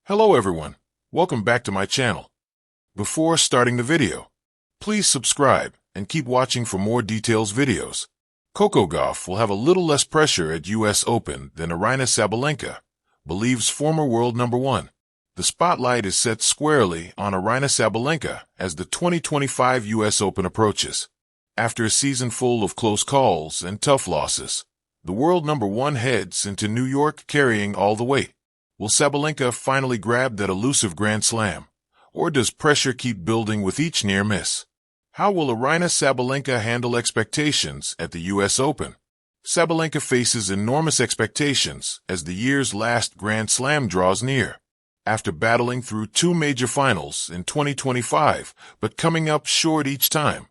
Hello everyone, welcome back to my channel. Before starting the video, please subscribe and keep watching for more details videos. Coco Gauff will have a little less pressure at US Open than Aryna Sabalenka, believes former world number one. The spotlight is set squarely on Aryna Sabalenka as the 2025 US Open approaches. After a season full of close calls and tough losses, the world number one heads into New York carrying all the weight. Will Sabalenka finally grab that elusive Grand Slam? Or does pressure keep building with each near miss? How will Aryna Sabalenka handle expectations at the US Open? Sabalenka faces enormous expectations as the year's last Grand Slam draws near. After battling through two major finals in 2025, but coming up short each time,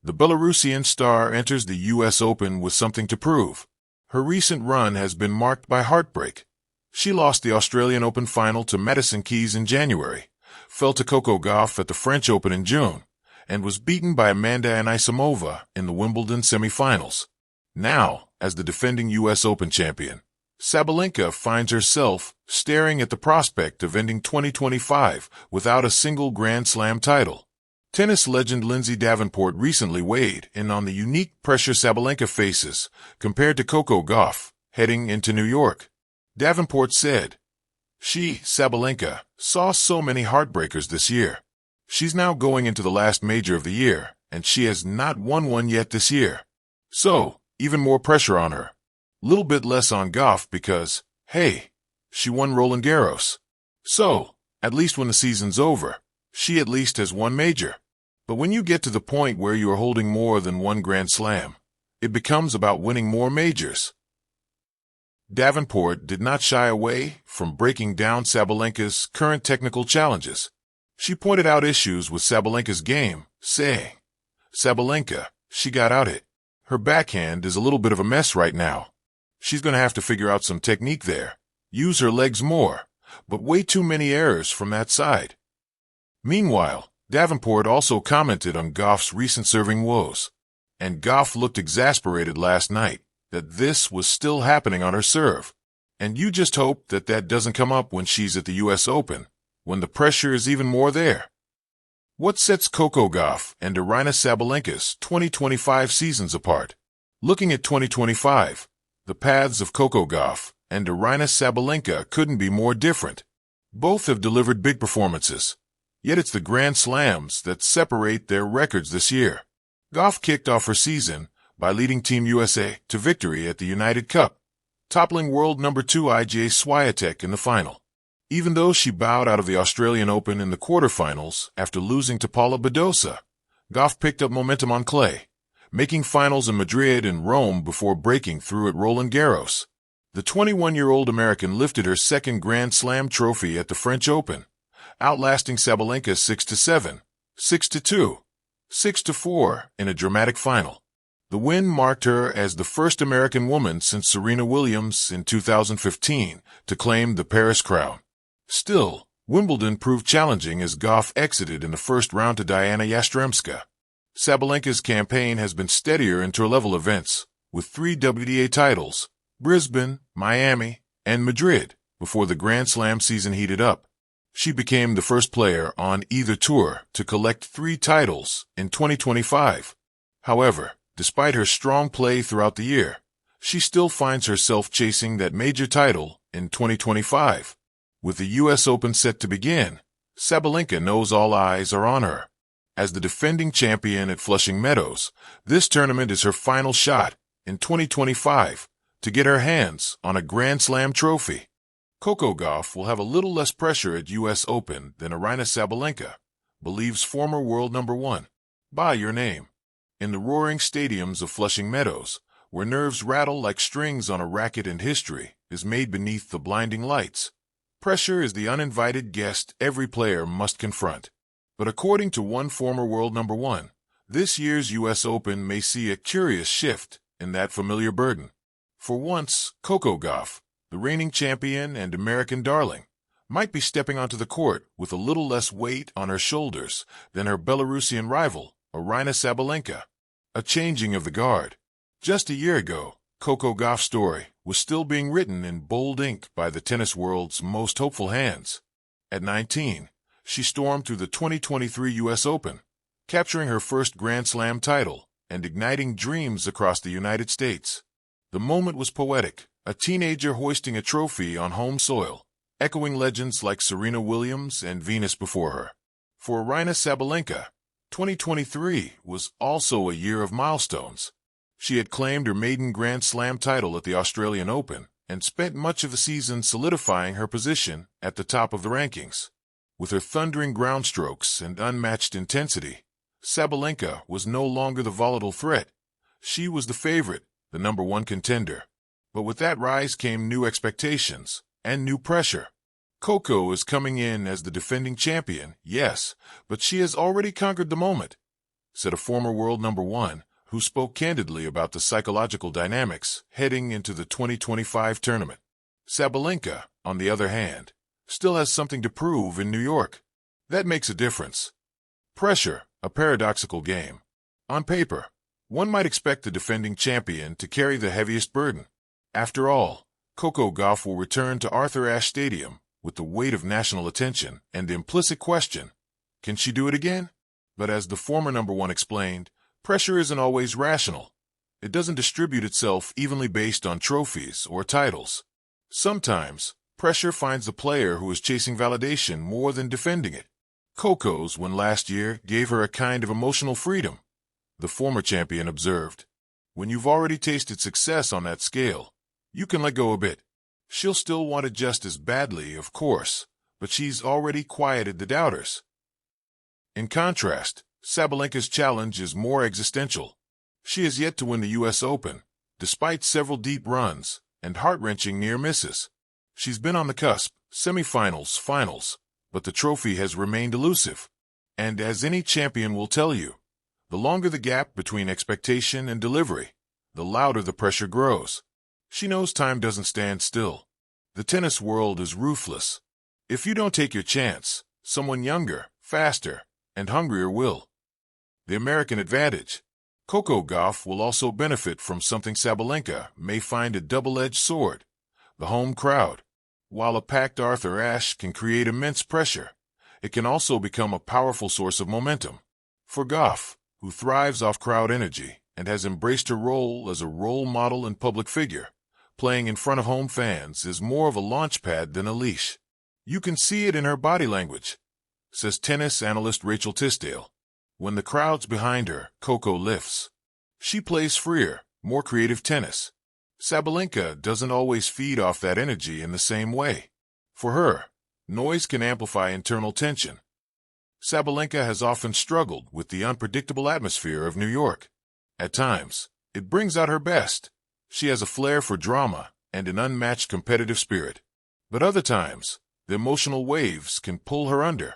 the Belarusian star enters the US Open with something to prove. Her recent run has been marked by heartbreak. She lost the Australian Open final to Madison Keys in January, fell to Coco Gauff at the French Open in June, and was beaten by Amanda Anisimova in the Wimbledon semifinals. Now, as the defending US Open champion, Sabalenka finds herself staring at the prospect of ending 2025 without a single Grand Slam title. Tennis legend Lindsay Davenport recently weighed in on the unique pressure Sabalenka faces compared to Coco Gauff heading into New York. Davenport said, Sabalenka, saw so many heartbreakers this year. She's now going into the last major of the year, and she has not won one yet this year. So, even more pressure on her. Little bit less on Gauff because, hey, she won Roland Garros. So, at least when the season's over, she at least has one major. But when you get to the point where you are holding more than one Grand Slam, it becomes about winning more majors. Davenport did not shy away from breaking down Sabalenka's current technical challenges. She pointed out issues with Sabalenka's game, saying, Sabalenka, she got out hit. Her backhand is a little bit of a mess right now. She's going to have to figure out some technique there, use her legs more, but way too many errors from that side. Meanwhile, Davenport also commented on Gauff's recent serving woes, and Gauff looked exasperated last night that this was still happening on her serve. And you just hope that that doesn't come up when she's at the US Open, when the pressure is even more there. What sets Coco Gauff and Aryna Sabalenka's 2025 seasons apart? Looking at 2025, the paths of Coco Gauff and Aryna Sabalenka couldn't be more different. Both have delivered big performances, yet it's the Grand Slams that separate their records this year. Gauff kicked off her season by leading Team USA to victory at the United Cup, toppling world number 2 Iga Swiatek in the final. Even though she bowed out of the Australian Open in the quarterfinals after losing to Paula Badosa, Gauff picked up momentum on clay, making finals in Madrid and Rome before breaking through at Roland Garros. The 21-year-old American lifted her second Grand Slam trophy at the French Open, outlasting Sabalenka 6-7, 6-2, 6-4 in a dramatic final. The win marked her as the first American woman since Serena Williams in 2015 to claim the Paris crown. Still, Wimbledon proved challenging as Gauff exited in the first round to Diana Yastremska. Sabalenka's campaign has been steadier in tour-level events, with 3 WTA titles, Brisbane, Miami, and Madrid, before the Grand Slam season heated up. She became the first player on either tour to collect 3 titles in 2025. However, despite her strong play throughout the year, she still finds herself chasing that major title in 2025. With the US Open set to begin, Sabalenka knows all eyes are on her. As the defending champion at Flushing Meadows, this tournament is her final shot in 2025 to get her hands on a Grand Slam trophy. Coco Gauff will have a little less pressure at US Open than Aryna Sabalenka, believes former world number one. By your name. In the roaring stadiums of Flushing Meadows, where nerves rattle like strings on a racket and history is made beneath the blinding lights, pressure is the uninvited guest every player must confront. But according to one former world number one, this year's US Open may see a curious shift in that familiar burden. For once, Coco Gauff, the reigning champion and American darling, might be stepping onto the court with a little less weight on her shoulders than her Belarusian rival, Aryna Sabalenka. A changing of the guard. Just a year ago, Coco Gauff's story was still being written in bold ink by the tennis world's most hopeful hands. At 19, she stormed through the 2023 U.S. Open, capturing her first Grand Slam title and igniting dreams across the United States. The moment was poetic, a teenager hoisting a trophy on home soil, echoing legends like Serena Williams and Venus before her. For Aryna Sabalenka, 2023 was also a year of milestones. She had claimed her maiden Grand Slam title at the Australian Open and spent much of the season solidifying her position at the top of the rankings. With her thundering ground strokes and unmatched intensity, Sabalenka was no longer the volatile threat. She was the favorite, the #1 contender. But with that rise came new expectations and new pressure. Coco is coming in as the defending champion, yes, but she has already conquered the moment, said a former world #1 who spoke candidly about the psychological dynamics heading into the 2025 tournament. Sabalenka, on the other hand, still has something to prove in New York. That makes a difference. Pressure, a paradoxical game. On paper, one might expect the defending champion to carry the heaviest burden. After all, Coco Gauff will return to Arthur Ashe Stadium with the weight of national attention and the implicit question, can she do it again? But as the former #1 explained, pressure isn't always rational. It doesn't distribute itself evenly based on trophies or titles. Sometimes, pressure finds the player who is chasing validation more than defending it. Coco's win last year gave her a kind of emotional freedom, the former champion observed. When you've already tasted success on that scale, you can let go a bit. She'll still want it just as badly, of course, but she's already quieted the doubters. In contrast, Sabalenka's challenge is more existential. She has yet to win the U.S. Open, despite several deep runs and heart-wrenching near misses. She's been on the cusp, semifinals, finals, but the trophy has remained elusive. And as any champion will tell you, the longer the gap between expectation and delivery, the louder the pressure grows. She knows time doesn't stand still. The tennis world is ruthless. If you don't take your chance, someone younger, faster, and hungrier will. The American advantage. Coco Gauff will also benefit from something Sabalenka may find a double-edged sword, the home crowd. While a packed Arthur Ashe can create immense pressure, it can also become a powerful source of momentum. For Gauff, who thrives off crowd energy and has embraced her role as a role model and public figure, playing in front of home fans is more of a launch pad than a leash. You can see it in her body language, says tennis analyst Rachel Tisdale. When the crowd's behind her, Coco lifts. She plays freer, more creative tennis. Sabalenka doesn't always feed off that energy in the same way. For her, noise can amplify internal tension. Sabalenka has often struggled with the unpredictable atmosphere of New York. At times, it brings out her best. She has a flair for drama and an unmatched competitive spirit. But other times, the emotional waves can pull her under.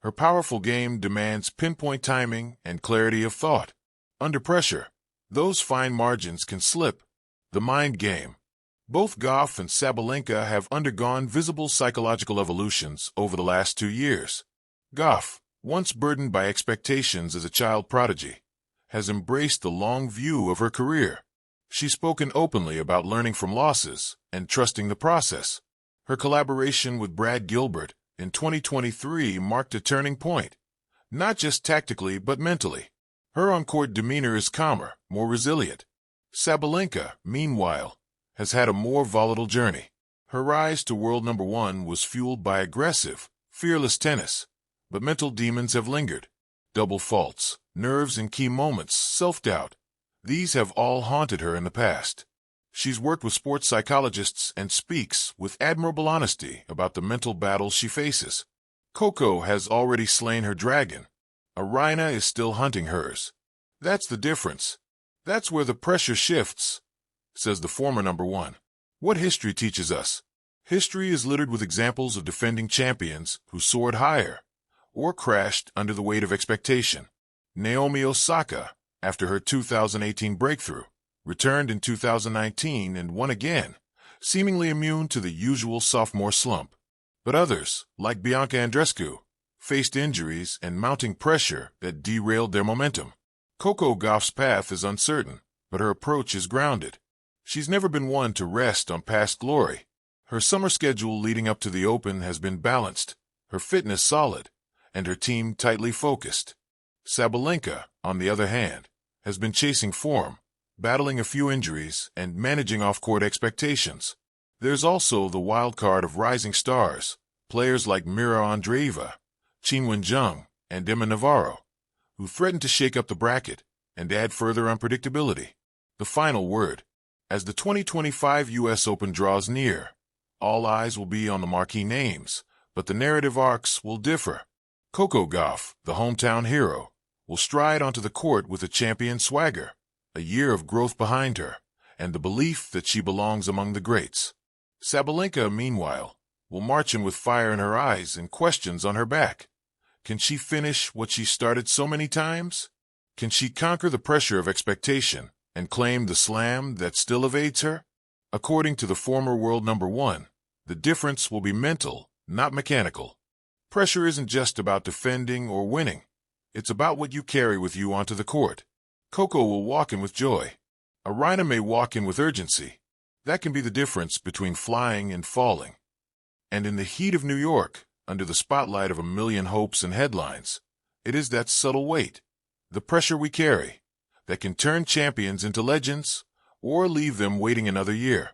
Her powerful game demands pinpoint timing and clarity of thought. Under pressure, those fine margins can slip. The mind game. Both Gauff and Sabalenka have undergone visible psychological evolutions over the last 2 years. Gauff, once burdened by expectations as a child prodigy, has embraced the long view of her career. She's spoken openly about learning from losses and trusting the process. Her collaboration with Brad Gilbert in 2023 marked a turning point, not just tactically but mentally. Her on-court demeanor is calmer, more resilient. Sabalenka, meanwhile, has had a more volatile journey. Her rise to world #1 was fueled by aggressive, fearless tennis, but mental demons have lingered. Double faults, nerves in key moments, self-doubt. These have all haunted her in the past. She's worked with sports psychologists and speaks with admirable honesty about the mental battles she faces. Coco has already slain her dragon. Aryna is still hunting hers. That's the difference. That's where the pressure shifts, says the former #1. What history teaches us? History is littered with examples of defending champions who soared higher or crashed under the weight of expectation. Naomi Osaka, after her 2018 breakthrough, returned in 2019 and won again, seemingly immune to the usual sophomore slump. But others, like Bianca Andreescu, faced injuries and mounting pressure that derailed their momentum. Coco Gauff's path is uncertain, but her approach is grounded. She's never been one to rest on past glory. Her summer schedule leading up to the Open has been balanced, her fitness solid, and her team tightly focused. Sabalenka, on the other hand, has been chasing form, battling a few injuries and managing off-court expectations. There's also the wild card of rising stars, players like Mira Andreeva, Qinwen Zheng, and Emma Navarro, who threaten to shake up the bracket and add further unpredictability. The final word. As the 2025 U.S. Open draws near, all eyes will be on the marquee names, but the narrative arcs will differ. Coco Gauff, the hometown hero, will stride onto the court with a champion swagger, a year of growth behind her, and the belief that she belongs among the greats. Sabalenka, meanwhile, will march in with fire in her eyes and questions on her back. Can she finish what she started so many times? Can she conquer the pressure of expectation and claim the slam that still evades her? According to the former world number one, the difference will be mental, not mechanical. Pressure isn't just about defending or winning. It's about what you carry with you onto the court. Coco will walk in with joy. Aryna may walk in with urgency. That can be the difference between flying and falling. And in the heat of New York, under the spotlight of a million hopes and headlines, it is that subtle weight, the pressure we carry, that can turn champions into legends or leave them waiting another year.